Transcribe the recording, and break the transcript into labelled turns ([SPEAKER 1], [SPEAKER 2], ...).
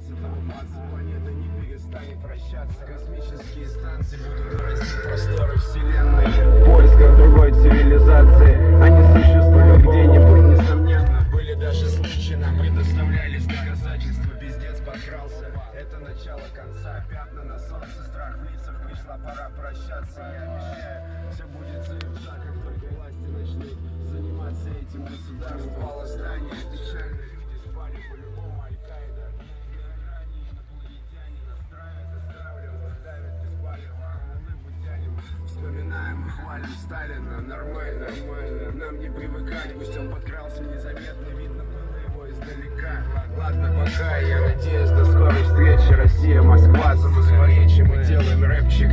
[SPEAKER 1] 17-го марса планета не перестанет вращаться. Космические станции будут расти просторы вселенной в поисках другой цивилизации. Они существуют где-нибудь, несомненно. Были даже случаи, нам предоставлялись доказательства. Пиздец подкрался, это начало конца. Пятна на солнце, страх в лицах. Пришла пора прощаться. Я обещаю, все будет заебца, как только власти начнут заниматься этим государством. Упало здание, печально, люди спали по-любому. Аль-Каида, инопланетяне настраивают, останавливают, давят без палева, а мы улыбу тянем. Вспоминаем и хвалим Сталина. Нормально, нормально, нам не привыкать. Пусть он подкрался незаметно, видно было его издалека. Ладно, пока, я надеюсь, до скорой встречи. Россия, Москва, за Москворечье мы делаем рэпчик.